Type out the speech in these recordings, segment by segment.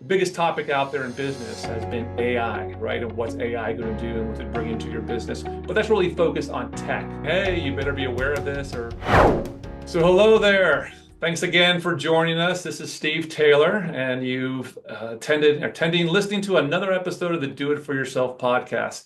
The biggest topic out there in business has been AI, right? And what's AI going to do and what to bring into your business. But that's really focused on tech. Hey, you better be aware of this. So hello there. Thanks again for joining us. This is Steve Taylor, and you've listening to another episode of the Do It For Yourself podcast.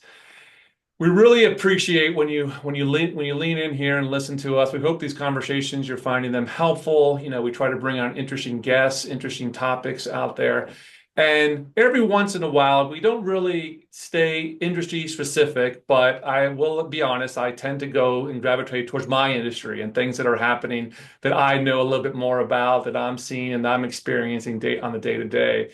We really appreciate when you lean in here and listen to us. We hope these conversations, you're finding them helpful. We try to bring on interesting guests, interesting topics out there. And every once in a while, we don't really stay industry specific, but I will be honest, I tend to go and gravitate towards my industry and things that are happening that I know a little bit more about, that I'm seeing and I'm experiencing on the day to day.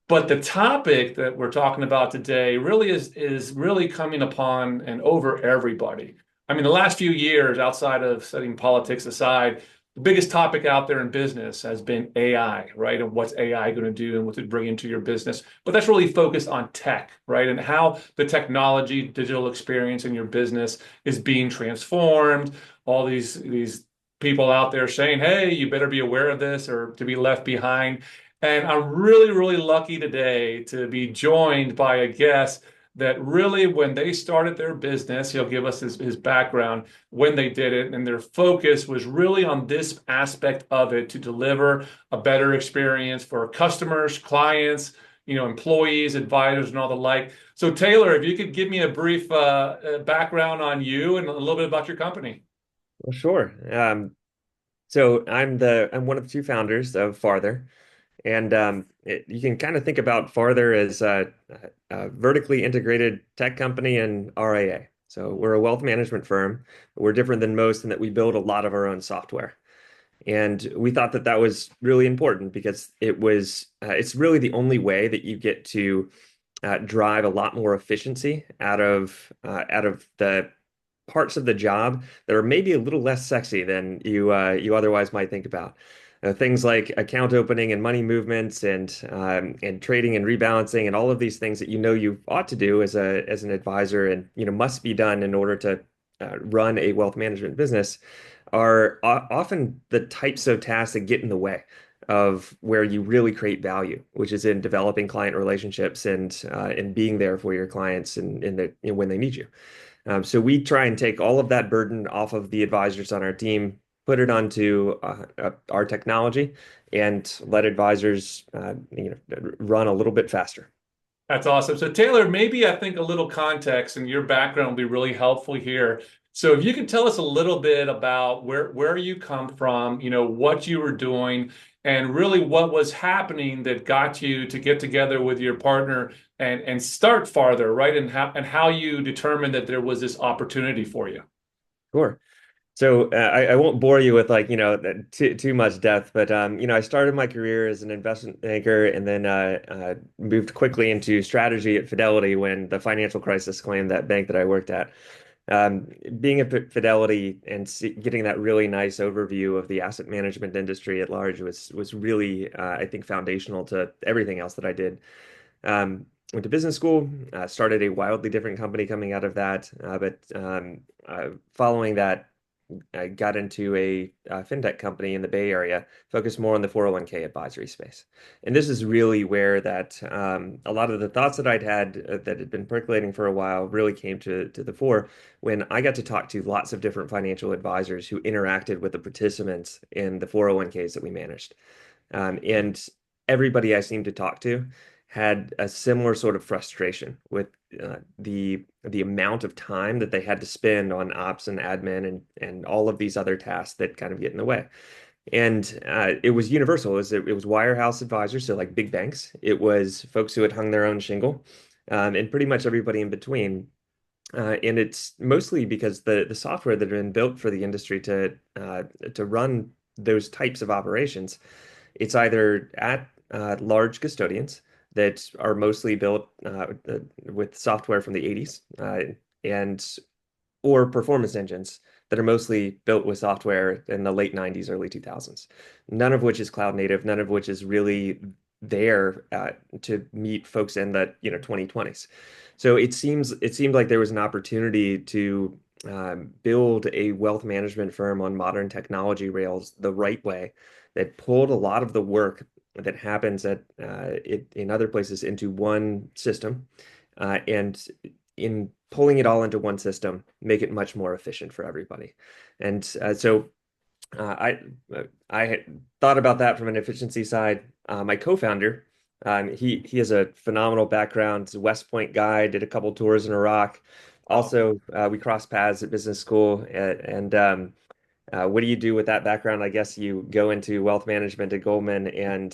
But the topic that we're talking about today really is really coming upon and over everybody. I mean, the last few years, outside of setting politics aside, the biggest topic out there in business has been AI, right? And what's AI going to do and what to bring into your business. But that's really focused on tech, right? And how the technology, digital experience in your business is being transformed. All these people out there saying, hey, you better be aware of this or to be left behind. And I'm really, really lucky today to be joined by a guest that really, when they started their business, he'll give us his background when they did it. And their focus was really on this aspect of it to deliver a better experience for customers, clients, employees, advisors, and all the like. So, Taylor, if you could give me a brief background on you and a little bit about your company. Well, sure. So I'm one of the two founders of Farther, and you can kind of think about Farther as a vertically integrated tech company and RIA. So we're a wealth management firm. We're different than most in that we build a lot of our own software, and we thought that that was really important because it's really the only way that you get to drive a lot more efficiency out of the parts of the job that are maybe a little less sexy than you otherwise might think about. Things like account opening and money movements and trading and rebalancing and all of these things that you ought to do as an advisor and must be done in order to run a wealth management business are often the types of tasks that get in the way of where you really create value, which is in developing client relationships and being there for your clients and when they need you. So we try and take all of that burden off of the advisors on our team, put it onto our technology, and let advisors run a little bit faster. That's awesome. So Taylor, maybe I think a little context and your background will be really helpful here. So if you can tell us a little bit about where you come from, what you were doing, and really what was happening that got you to get together with your partner and start Farther, right? And how you determined that there was this opportunity for you. Sure. So I won't bore you with too much depth, but I started my career as an investment banker and then moved quickly into strategy at Fidelity when the financial crisis claimed that bank that I worked at. Being at Fidelity and getting that really nice overview of the asset management industry at large was really I think foundational to everything else that I did. Went to business school, started a wildly different company coming out of that, but following that. I got into a fintech company in the Bay Area, focused more on the 401k advisory space. And this is really where that a lot of the thoughts that I'd had that had been percolating for a while really came to the fore when I got to talk to lots of different financial advisors who interacted with the participants in the 401ks that we managed. And everybody I seemed to talk to had a similar sort of frustration with the amount of time that they had to spend on ops and admin and all of these other tasks that kind of get in the way. And it was universal. It was wirehouse advisors, so like big banks. It was folks who had hung their own shingle, and pretty much everybody in between. And it's mostly because the software that had been built for the industry to run those types of operations, it's either at large custodians that are mostly built with software from the 80s and or performance engines that are mostly built with software in the late 90s, early 2000s. None of which is cloud native, none of which is really there to meet folks in the 2020s. So it seemed like there was an opportunity to build a wealth management firm on modern technology rails the right way that pulled a lot of the work that happens in other places into one system, and in pulling it all into one system, make it much more efficient for everybody. And so uh, I I had thought about that from an efficiency side. My co-founder, he has a phenomenal background. He's a West Point guy, did a couple tours in Iraq. Wow. Also, we crossed paths at business school, and what do you do with that background? I guess you go into wealth management at Goldman, and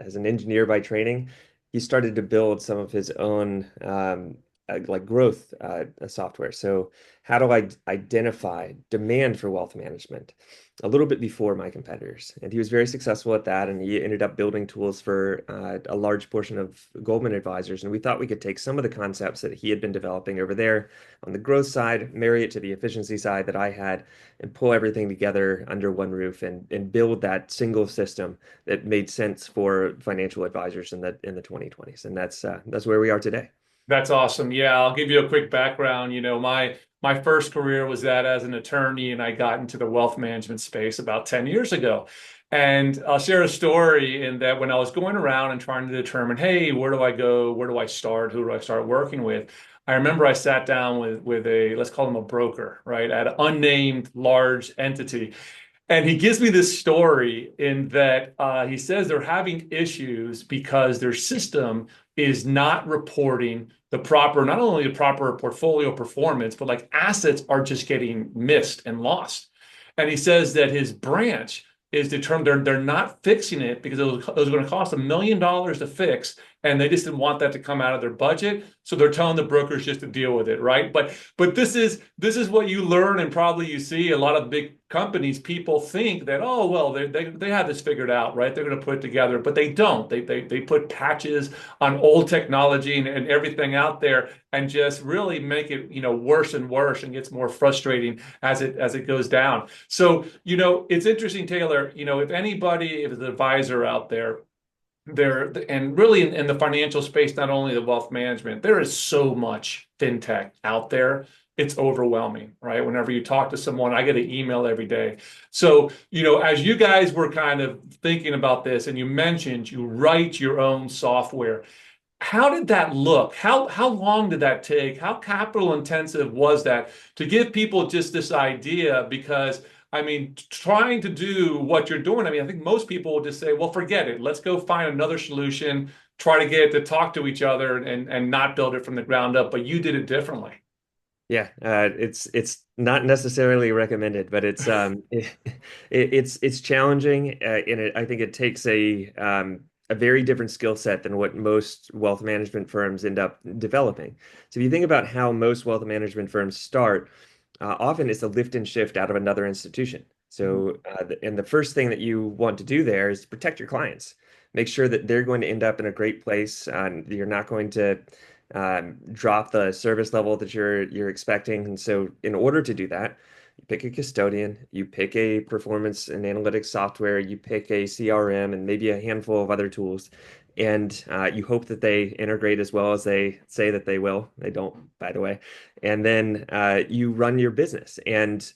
as an engineer by training, he started to build some of his own like growth software. So, how do I identify demand for wealth management a little bit before my competitors? And he was very successful at that, and he ended up building tools for a large portion of Goldman advisors. And we thought we could take some of the concepts that he had been developing over there on the growth side, marry it to the efficiency side that I had and pull everything together under one roof and build that single system that made sense for financial advisors in the 2020s. And that's where we are today. That's awesome. Yeah, I'll give you a quick background. My first career was that as an attorney, and I got into the wealth management space about 10 years ago. And I'll share a story in that when I was going around and trying to determine, hey, where do I go? Where do I start? Who do I start working with? I remember I sat down with a, let's call him a broker, right, at an unnamed large entity. And he gives me this story in that he says they're having issues because their system is not reporting the proper, not only the proper portfolio performance, but like assets are just getting missed and lost. And he says that his branch is determined they're not fixing it because it was going to cost $1 million to fix, and they just didn't want that to come out of their budget. So they're telling the brokers just to deal with it, right? But this is what you learn, and probably you see a lot of big companies. People think that, oh well, they have this figured out, right? They're going to put it together, but they don't. They put patches on old technology and everything out there, and just really make it worse and worse, and gets more frustrating as it goes down. So it's interesting, Taylor. If anybody, if an advisor out there, and really in the financial space, not only the wealth management, there is so much fintech out there. It's overwhelming, right? Whenever you talk to someone, I get an email every day. So, as you guys were kind of thinking about this, and you mentioned you write your own software, how did that look? How long did that take? How capital intensive was that to give people just this idea? Because I mean, trying to do what you're doing, I mean, I think most people will just say, well, forget it. Let's go find another solution, try to get it to talk to each other and not build it from the ground up. But you did it differently. Yeah, it's not necessarily recommended, but it's challenging, and I think it takes a very different skill set than what most wealth management firms end up developing. So if you think about how most wealth management firms start, often it's a lift and shift out of another institution. Mhm. So, and the first thing that you want to do there is protect your clients. Make sure that they're going to end up in a great place. You're not going to drop the service level that you're expecting. And so, in order to do that, you pick a custodian, you pick a performance and analytics software, you pick a CRM, and maybe a handful of other tools. And you hope that they integrate as well as they say that they will. They don't, by the way. And then you run your business. And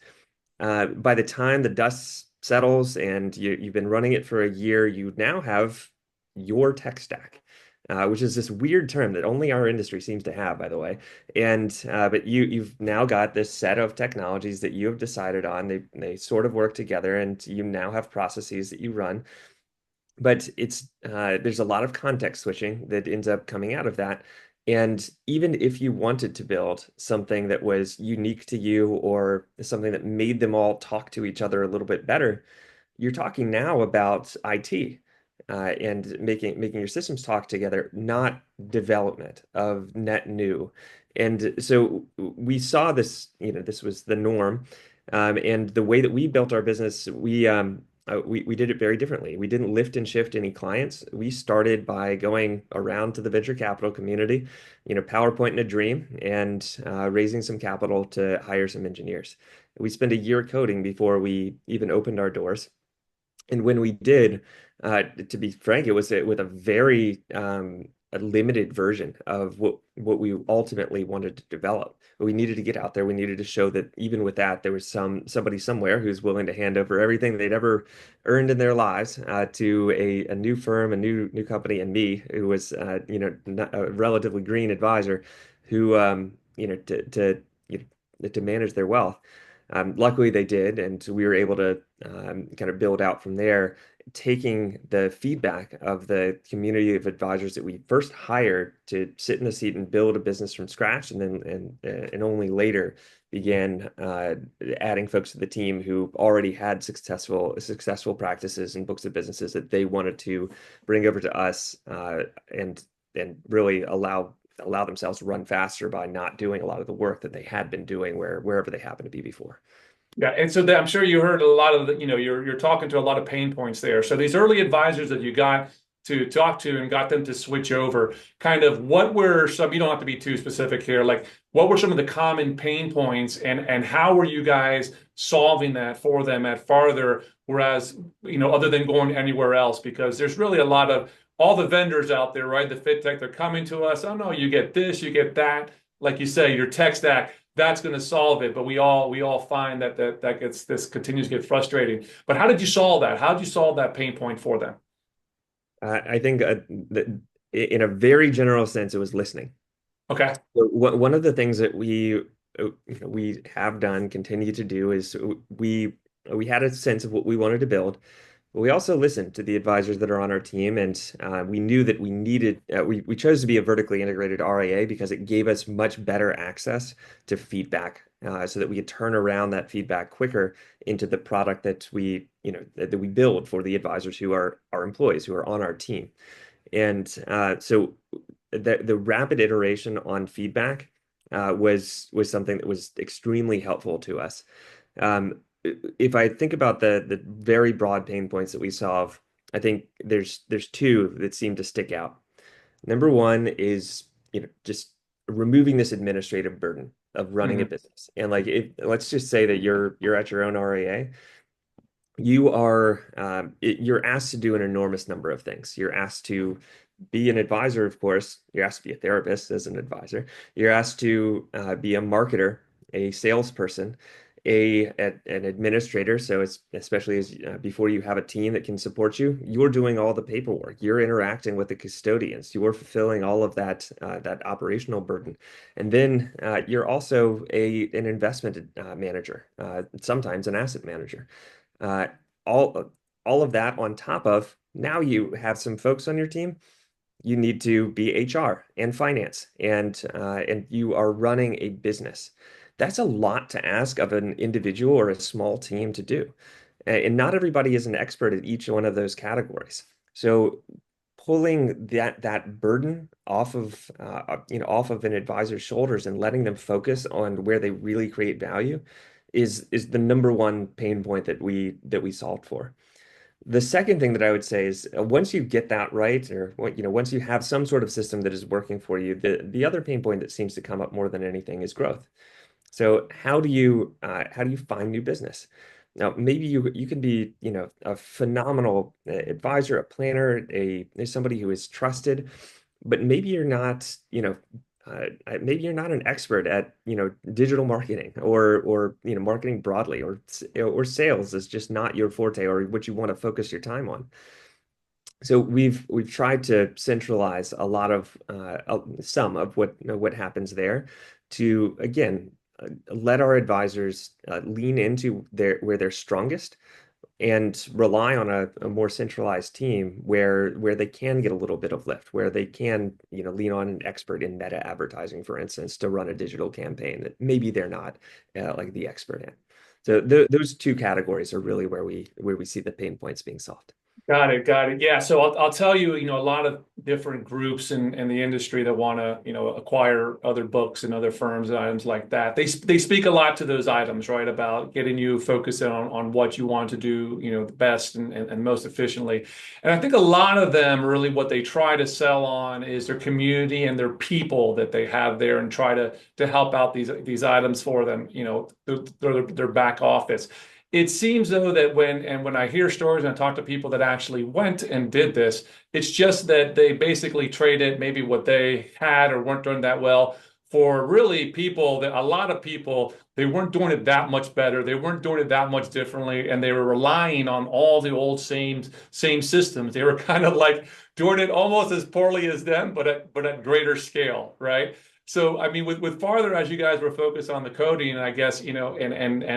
by the time the dust settles and you've been running it for a year, you now have your tech stack, which is this weird term that only our industry seems to have, by the way. And but you've now got this set of technologies that you have decided on. They sort of work together, and you now have processes that you run. But it's there's a lot of context switching that ends up coming out of that. And even if you wanted to build something that was unique to you or something that made them all talk to each other a little bit better, you're talking now about IT and making your systems talk together, not development of net new. And so we saw this, this was the norm. And the way that we built our business, we did it very differently. We didn't lift and shift any clients. We started by going around to the venture capital community, PowerPoint in a dream, and raising some capital to hire some engineers. We spent a year coding before we even opened our doors. And when we did, to be frank, it was with a very a limited version of what we ultimately wanted to develop. But we needed to get out there. We needed to show that even with that, there was somebody somewhere who's willing to hand over everything they'd ever earned in their lives to a new firm, a new company, and me, who was not a relatively green advisor, who to manage their wealth. Luckily, they did, and we were able to kind of build out from there, taking the feedback of the community of advisors that we first hired to sit in the seat and build a business from scratch, and then and only later began adding folks to the team who already had successful practices and books of businesses that they wanted to bring over to us and really allow themselves to run faster by not doing a lot of the work that they had been doing wherever they happened to be before. Yeah, and so I'm sure you heard a lot of the, you're talking to a lot of pain points there. So these early advisors that you got to talk to and got them to switch over, kind of what were some, you don't have to be too specific here, like what were some of the common pain points and how were you guys solving that for them at Farther, whereas, other than going anywhere else? Because there's really a lot of all the vendors out there, right? The Fintech, they're coming to us. Oh no, you get this, you get that. Like you say, your tech stack, that's going to solve it. But we all find that this continues to get frustrating. But how did you solve that? How did you solve that pain point for them? I think that in a very general sense, it was listening. Okay. So one of the things that we have done, continue to do, is we had a sense of what we wanted to build. But we also listened to the advisors that are on our team, and we knew that we chose to be a vertically integrated RIA because it gave us much better access to feedback, so that we could turn around that feedback quicker into the product that we build for the advisors who are our employees, who are on our team. And so the rapid iteration on feedback was something that was extremely helpful to us. Um, if I think about the very broad pain points that we solve, I think there's two that seem to stick out. Number one is, just removing this administrative burden of running a Mhm. business. And like, let's just say that you're at your own RIA. You're asked to do an enormous number of things. You're asked to be an advisor, of course. You're asked to be a therapist as an advisor. You're asked to be a marketer, a salesperson, an administrator. So it's especially as before you have a team that can support you, you're doing all the paperwork. You're interacting with the custodians. You're fulfilling all of that operational burden, and then you're also an investment manager, sometimes an asset manager. Uh, all of that on top of now you have some folks on your team. You need to be HR and finance, and you are running a business. That's a lot to ask of an individual or a small team to do. And not everybody is an expert at each one of those categories. So pulling that burden off of an advisor's shoulders and letting them focus on where they really create value is the number one pain point that we solved for. The second thing that I would say is once you get that right, or once you have some sort of system that is working for you, the other pain point that seems to come up more than anything is growth. So how do you find new business? Now, maybe you can be, a phenomenal advisor, a planner, somebody who is trusted, but maybe you're not an expert at, digital marketing or marketing broadly, or sales is just not your forte or what you want to focus your time on. So we've tried to centralize a lot of some of what happens there to again let our advisors lean into where they're strongest and rely on a more centralized team where they can get a little bit of lift, where they can lean on an expert in meta advertising, for instance, to run a digital campaign that maybe they're not like the expert in. So those two categories are really where we see the pain points being solved. Got it. Got it. Yeah. So I'll tell you, a lot of different groups in the industry that want to, acquire other books and other firms and items like that. They speak a lot to those items, right? About getting you focused on what you want to do, the best and most efficiently. And I think a lot of them really what they try to sell on is their community and their people that they have there and try to help out these items for them, their back office. it seems though that when I hear stories and I talk to people that actually went and did this, it's just that they basically traded maybe what they had or weren't doing that well for really people that a lot of people they weren't doing it that much better. They weren't doing it that much differently, and they were relying on all the old same systems. They were kind of like doing it almost as poorly as them, but at greater scale, right? So, I mean, with farther as you guys were focused on the coding, and I guess, and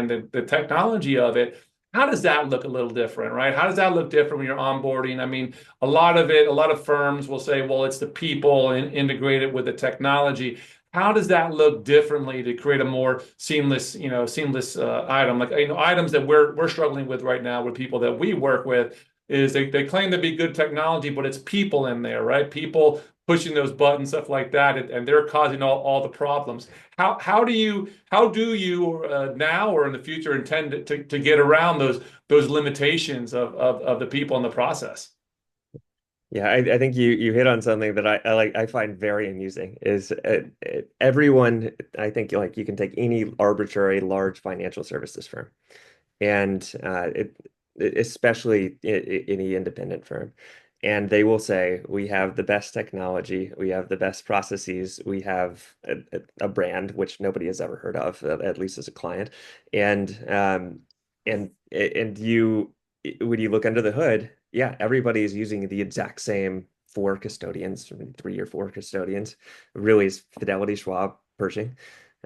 the technology of it, how does that look a little different, right? How does that look different when you're onboarding? I mean, a lot of firms will say, well, it's the people and integrated with the technology. How does that look differently to create a more seamless item? Like, items that we're struggling with right now with people that we work with is they claim to be good technology, but it's people in there, right? People pushing those buttons, stuff like that, and they're causing all the problems. How do you now or in the future intend to get around those limitations of the people in the process? Yeah, I think you hit on something that I find very amusing is everyone I think like you can take any arbitrary large financial services firm and especially any independent firm. And they will say, we have the best technology, we have the best processes, we have a brand which nobody has ever heard of, at least as a client. And you, when you look under the hood, yeah, everybody is using the exact same four custodians, 3 or 4 custodians. Really is Fidelity, Schwab, Pershing.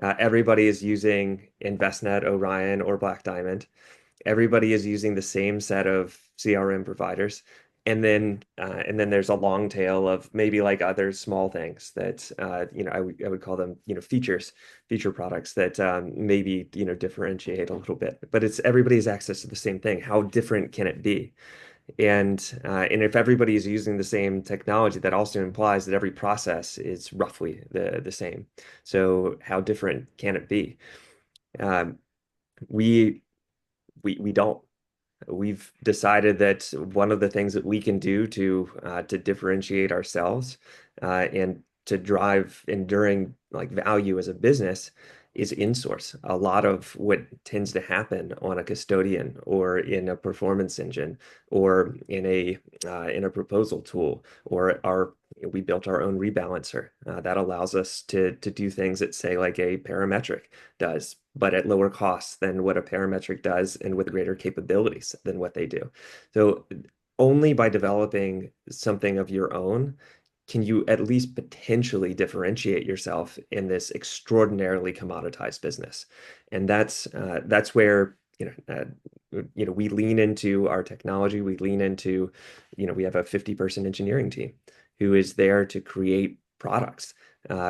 Everybody is using Envestnet, Orion, or Black Diamond. Everybody is using the same set of CRM providers. And then there's a long tail of maybe like other small things that I would call them feature products that maybe differentiate a little bit. But it's everybody's access to the same thing. How different can it be? And if everybody is using the same technology, that also implies that every process is roughly the same. So how different can it be? Um, we we don't. We've decided that one of the things that we can do to differentiate ourselves and to drive enduring like value as a business is insource. A lot of what tends to happen on a custodian or in a performance engine or in a proposal tool or our we built our own rebalancer that allows us to do things that say like a parametric does, but at lower costs than what a parametric does and with greater capabilities than what they do. So only by developing something of your own can you at least potentially differentiate yourself in this extraordinarily commoditized business. And that's where we lean into our technology. We lean into we have a 50-person engineering team who is there to create products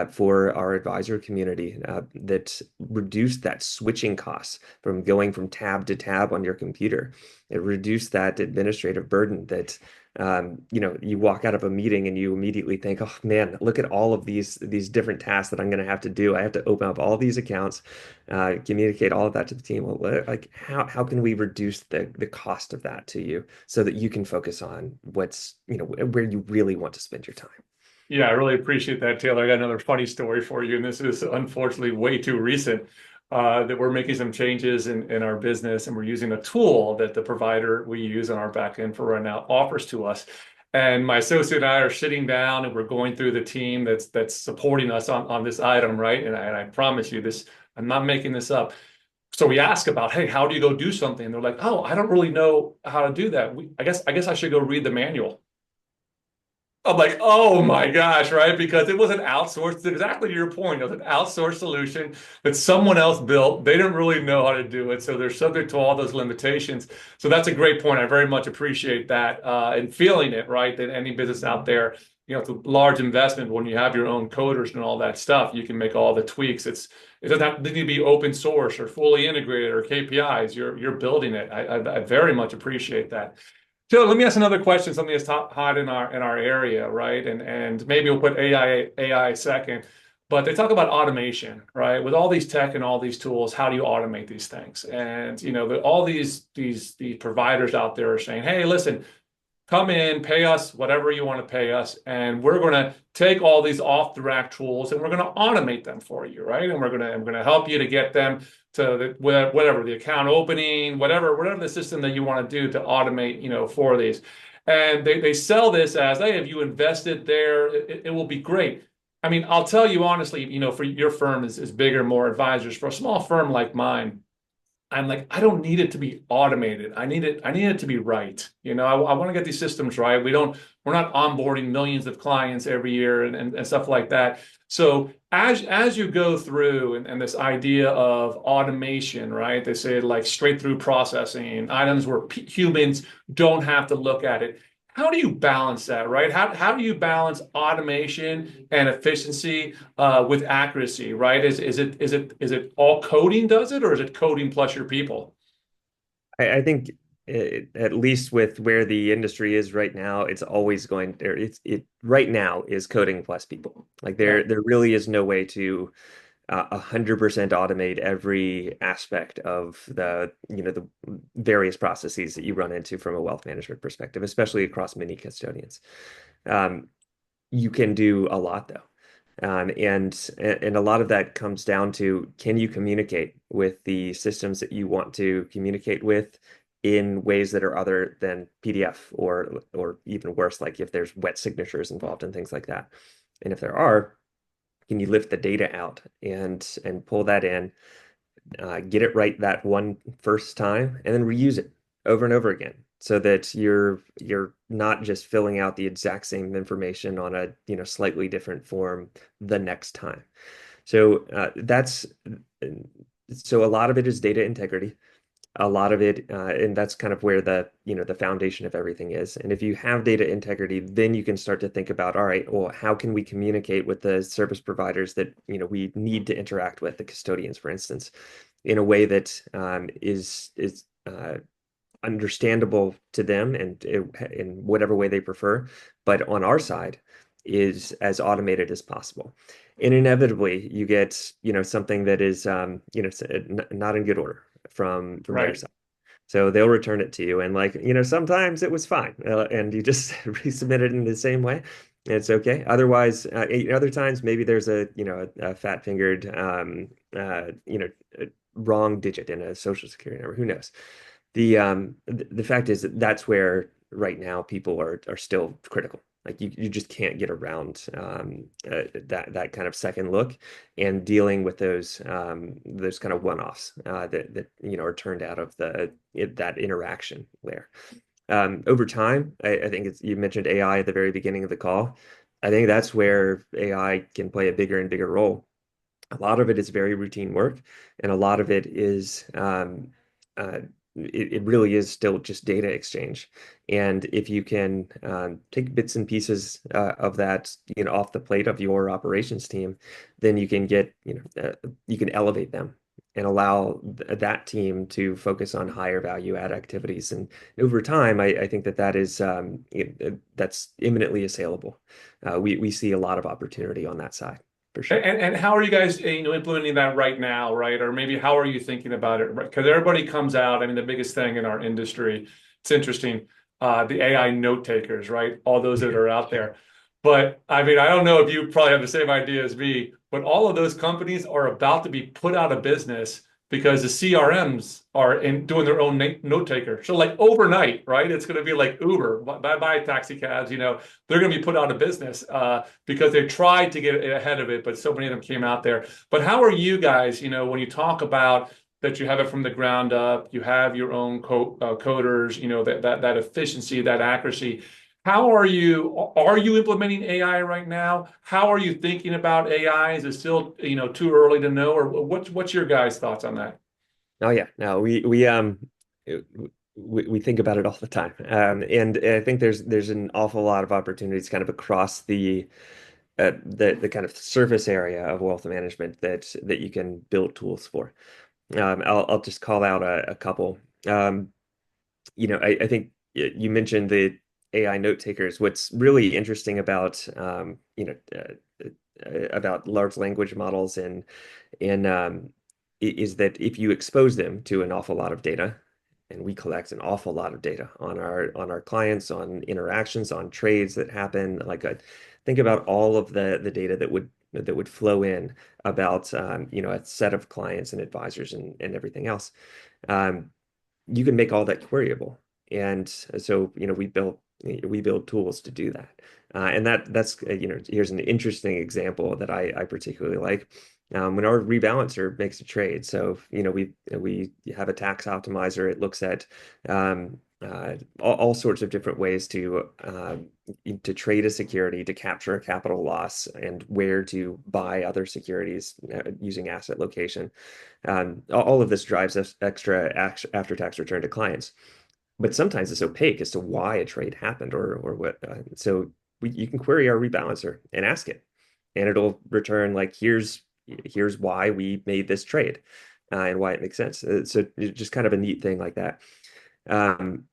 for our advisor community that reduce that switching costs from going from tab to tab on your computer. It reduced that administrative burden that you walk out of a meeting and you immediately think, oh man, look at all of these different tasks that I'm going to have to do. I have to open up all these accounts, communicate all of that to the team. Well, like how can we reduce the cost of that to you so that you can focus on what's where you really want to spend your time? Yeah, I really appreciate that, Taylor. I got another funny story for you, and this is unfortunately way too recent. That we're making some changes in our business, and we're using a tool that the provider we use on our back end for right now offers to us. And my associate and I are sitting down, and we're going through the team that's supporting us on this item, right? And I promise you this, I'm not making this up. So we ask about, hey, how do you go do something? And they're like, oh, I don't really know how to do that. I guess I should go read the manual. I'm like, oh my gosh, right? Because it was an outsourced, exactly to your point, it was an outsourced solution that someone else built. They didn't really know how to do it. So they're subject to all those limitations. So that's a great point. I very much appreciate that and feeling it, right? That any business out there, it's a large investment when you have your own coders and all that stuff. You can make all the tweaks. It doesn't need to be open source or fully integrated or KPIs. You're building it. I very much appreciate that. So let me ask another question, something that's hot in our area, right? And maybe we'll put AI second, but they talk about automation, right? With all these tech and all these tools, how do you automate these things? And all these providers out there are saying, hey, listen, come in, pay us whatever you want to pay us, and we're going to take all these off the rack tools and we're going to automate them for you, right? And we're going to help you to get them to whatever the account opening, whatever the system that you want to do to automate, for these. And they sell this as, hey, if you invested there, it will be great. I mean, I'll tell you honestly, for your firm is bigger, more advisors. For a small firm like mine, I'm like, I don't need it to be automated. I need it to be right. I want to get these systems right. We're not onboarding millions of clients every year and stuff like that. So as you go through and this idea of automation, right? They say like straight through processing, items where humans don't have to look at it. How do you balance that, right? How do you balance automation and efficiency with accuracy, right? Is it all coding does it, or is it coding plus your people? I think at least with where the industry is right now, it's always going there. It right now is coding plus people. Like Yeah, there really is no way to 100% automate every aspect of the various processes that you run into from a wealth management perspective, especially across many custodians. Um, you can do a lot though. And a lot of that comes down to, can you communicate with the systems that you want to communicate with in ways that are other than PDF, or even worse, like if there's wet signatures involved and things like that. And if there are, can you lift the data out and pull that in, get it right that one first time, and then reuse it over and over again, so that you're not just filling out the exact same information on a slightly different form the next time. So that's so a lot of it is data integrity. A lot of it, and that's kind of where the foundation of everything is. And if you have data integrity, then you can start to think about, all right, well, how can we communicate with the service providers that we need to interact with, the custodians, for instance, in a way that is understandable to them and in whatever way they prefer, but on our side is as automated as possible. And inevitably, you get something that is not in good order from their right. side. So they'll return it to you, and like sometimes it was fine, and you just resubmit it in the same way. And it's okay. Otherwise, other times maybe there's a fat-fingered wrong digit in a social security number. Who knows? The fact is that that's where right now people are still critical. Like you just can't get around that kind of second look and dealing with those kind of one-offs that are turned out of that interaction there. Over time, I think you mentioned AI at the very beginning of the call. I think that's where AI can play a bigger and bigger role. A lot of it is very routine work, and a lot of it is uh, it really is still just data exchange. And if you can take bits and pieces of that, off the plate of your operations team, then you can you can elevate them and allow that team to focus on higher value add activities. And over time, I think that is that's imminently assailable. We see a lot of opportunity on that side for sure. And how are you guys, implementing that right now, right? Or maybe how are you thinking about it? Right? Because everybody comes out. I mean, the biggest thing in our industry, it's interesting, the AI note takers, right? All those that are out there. But I mean, I don't know if you probably have the same idea as me, but all of those companies are about to be put out of business because the CRMs are doing their own note taker. So like overnight, right? It's going to be like Uber, bye bye taxi cabs. They're going to be put out of business because they tried to get ahead of it, but so many of them came out there. But how are you guys? When you talk about that, you have it from the ground up, you have your own coders. That efficiency, that accuracy. How are you? Are you implementing AI right now? How are you thinking about AI? Is it still, too early to know, or what's your guys' thoughts on that? Oh yeah, no, we think about it all the time, and I think there's an awful lot of opportunities kind of across the kind of surface area of wealth management that you can build tools for. I'll just call out a couple. I think you mentioned the AI note takers. What's really interesting about large language models and is that if you expose them to an awful lot of data, and we collect an awful lot of data on our clients, on interactions, on trades that happen. Think about all of the data that would flow in about a set of clients and advisors and everything else. Um, you can make all that queryable. And so, we build tools to do that. And that's here's an interesting example that I particularly like. When our rebalancer makes a trade, so we have a tax optimizer. It looks at all sorts of different ways to trade a security, to capture a capital loss, and where to buy other securities using asset location. All of this drives us extra after-tax return to clients, but sometimes it's opaque as to why a trade happened or what. So you can query our rebalancer and ask it, and it'll return like here's why we made this trade, and why it makes sense. So it's just kind of a neat thing like that. Um,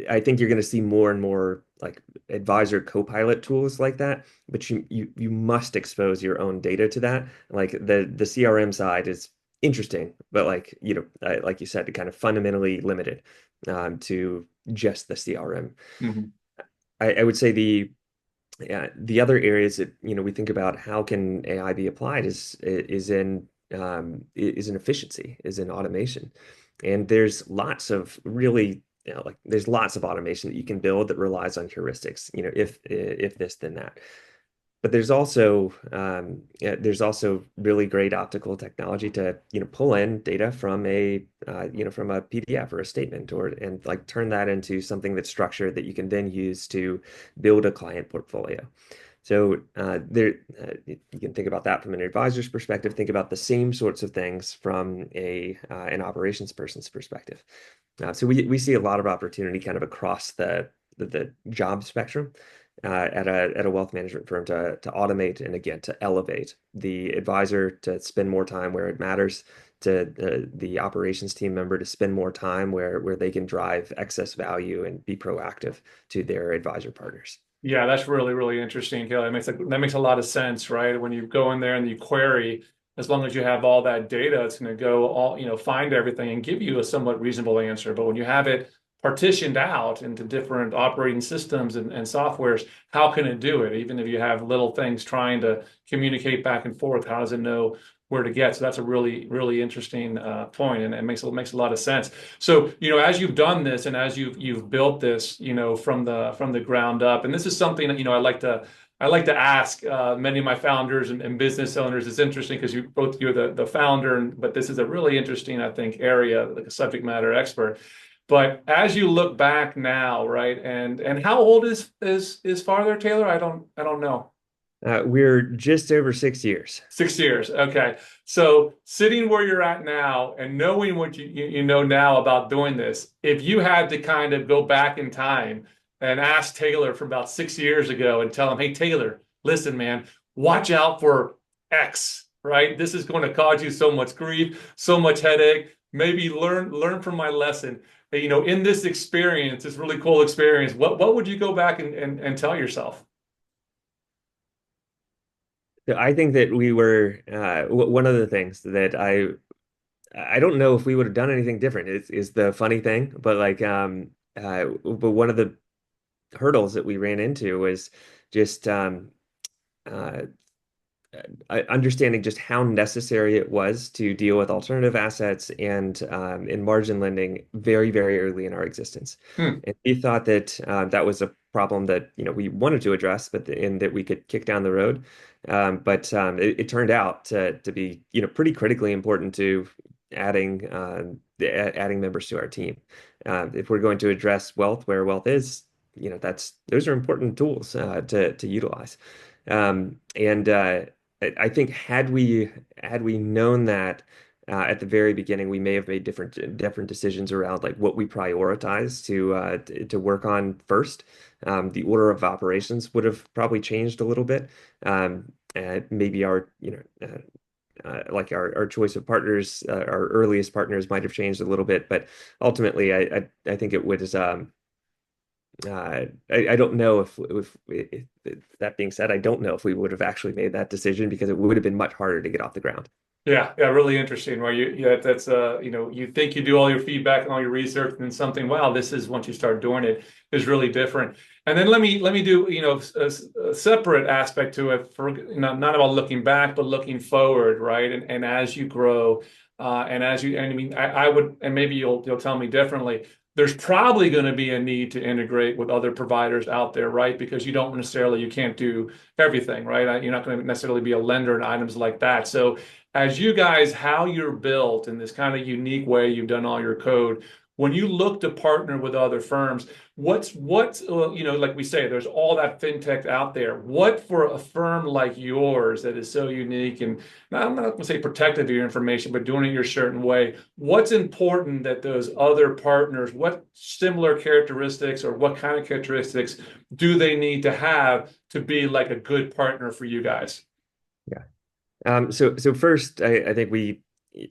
I think you're going to see more and more like advisor co-pilot tools like that, but you must expose your own data to that. Like the CRM side is interesting, but like you said, kind of fundamentally limited to just the CRM. Mhm. I would say the other areas that we think about how can AI be applied is in efficiency, is in automation, and there's lots of really like there's lots of automation that you can build that relies on heuristics. If this then that. But there's also really great optical technology to pull in data from a PDF or a statement and like turn that into something that's structured that you can then use to build a client portfolio. So you can think about that from an advisor's perspective. Think about the same sorts of things from an operations person's perspective. So we see a lot of opportunity kind of across the job spectrum at a wealth management firm to automate and again to elevate the advisor to spend more time where it matters, to the operations team member to spend more time where they can drive excess value and be proactive to their advisor partners. Yeah, that's really, really interesting, Kelly. That makes a lot of sense, right? When you go in there and you query, as long as you have all that data, it's going to go find everything and give you a somewhat reasonable answer. But when you have it partitioned out into different operating systems and softwares, how can it do it? Even if you have little things trying to communicate back and forth, how does it know where to get? So that's a really, really interesting point, and it makes a lot of sense. So, as you've done this and as you've built this, from the ground up, and this is something that, I like to ask many of my founders and business owners. It's interesting because you're the founder, but this is a really interesting, I think, area, like a subject matter expert. But as you look back now, right, and how old is Father Taylor? I don't know. We're just over 6 years. 6 years. Okay. So sitting where you're at now and knowing what you know now about doing this, if you had to kind of go back in time and ask Taylor from about 6 years ago and tell him, hey, Taylor, listen, man, watch out for X, right? This is going to cause you so much grief, so much headache. Maybe learn from my lesson. In this experience, this really cool experience, what would you go back and tell yourself? So I think that we were one of the things that I don't know if we would have done anything different is the funny thing, but but one of the hurdles that we ran into was just uh, understanding just how necessary it was to deal with alternative assets and in margin lending very, very early in our existence. Hmm. And we thought that that was a problem that we wanted to address, and that we could kick down the road. But it turned out to be pretty critically important to adding members to our team. If we're going to address wealth where wealth is, those are important tools to utilize. And I think had we known that at the very beginning, we may have made different decisions around like what we prioritize to work on first. The order of operations would have probably changed a little bit. Maybe our choice of partners, our earliest partners might have changed a little bit, but ultimately, I think it would. I don't know if that being said, I don't know if we would have actually made that decision because it would have been much harder to get off the ground. Yeah, yeah, really interesting. Where that's you think you do all your feedback and all your research, and then something, wow, this is once you start doing it is really different. And then let me do a separate aspect to it for not about looking back, but looking forward, right? And as you grow, and as you and I mean, I would, and maybe you'll tell me differently. There's probably going to be a need to integrate with other providers out there, right? Because you can't do everything, right? You're not going to necessarily be a lender in items like that. So as you guys, how you're built in this kind of unique way, you've done all your code. When you look to partner with other firms, what's like we say, there's all that fintech out there. What for a firm like yours that is so unique and I'm not going to say protective of your information, but doing it your certain way. What's important that those other partners, what similar characteristics or what kind of characteristics do they need to have to be like a good partner for you guys? Yeah. So first, I think we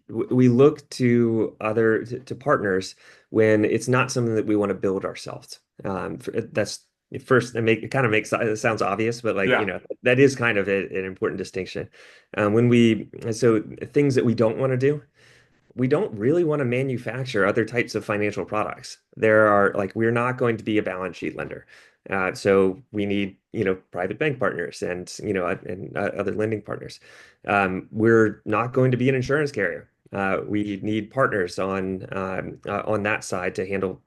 look to to partners when it's not something that we want to build ourselves. That's first. It kind of makes it sounds obvious, but like Yeah, that is kind of an important distinction. When we so things that we don't want to do, we don't really want to manufacture other types of financial products. There are like we're not going to be a balance sheet lender. So we need, private bank partners and, other lending partners. We're not going to be an insurance carrier. We need partners on that side to handle,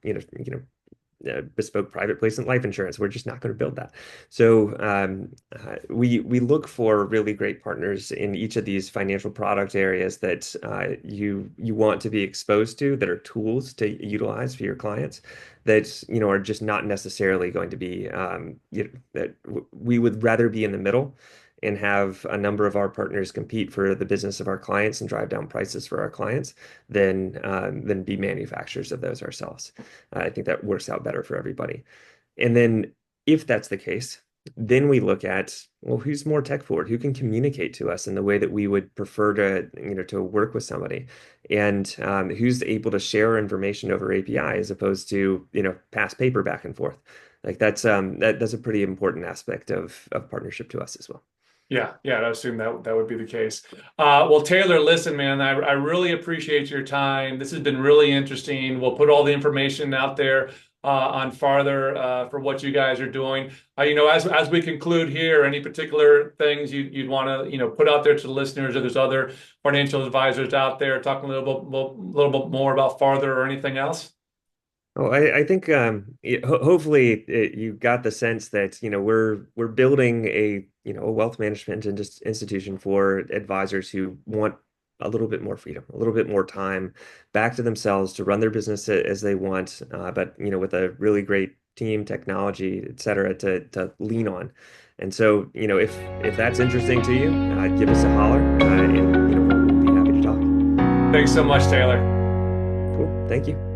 bespoke private placement life insurance. We're just not going to build that. So we look for really great partners in each of these financial product areas that you want to be exposed to, that are tools to utilize for your clients, that are just not necessarily going to be that we would rather be in the middle and have a number of our partners compete for the business of our clients and drive down prices for our clients than be manufacturers of those ourselves. I think that works out better for everybody. And then if that's the case, then we look at, well, who's more tech forward? Who can communicate to us in the way that we would prefer to work with somebody? And who's able to share information over API as opposed to, pass paper back and forth? Like that's a pretty important aspect of partnership to us as well. yeah, yeah. I assume that would be the case. Well, Taylor, listen, man, I really appreciate your time. This has been really interesting. We'll put all the information out there on farther for what you guys are doing. As we conclude here, any particular things you'd want to put out there to the listeners, or there's other financial advisors out there talking a little bit more about farther or anything else? Oh, I think hopefully you got the sense that we're building a wealth management and just institution for advisors who want a little bit more freedom, a little bit more time back to themselves to run their business as they want, but with a really great team, technology, et cetera, to lean on. And so if that's interesting to you, give us a holler, and we'll be happy to talk. Thanks so much, Taylor. Cool, thank you.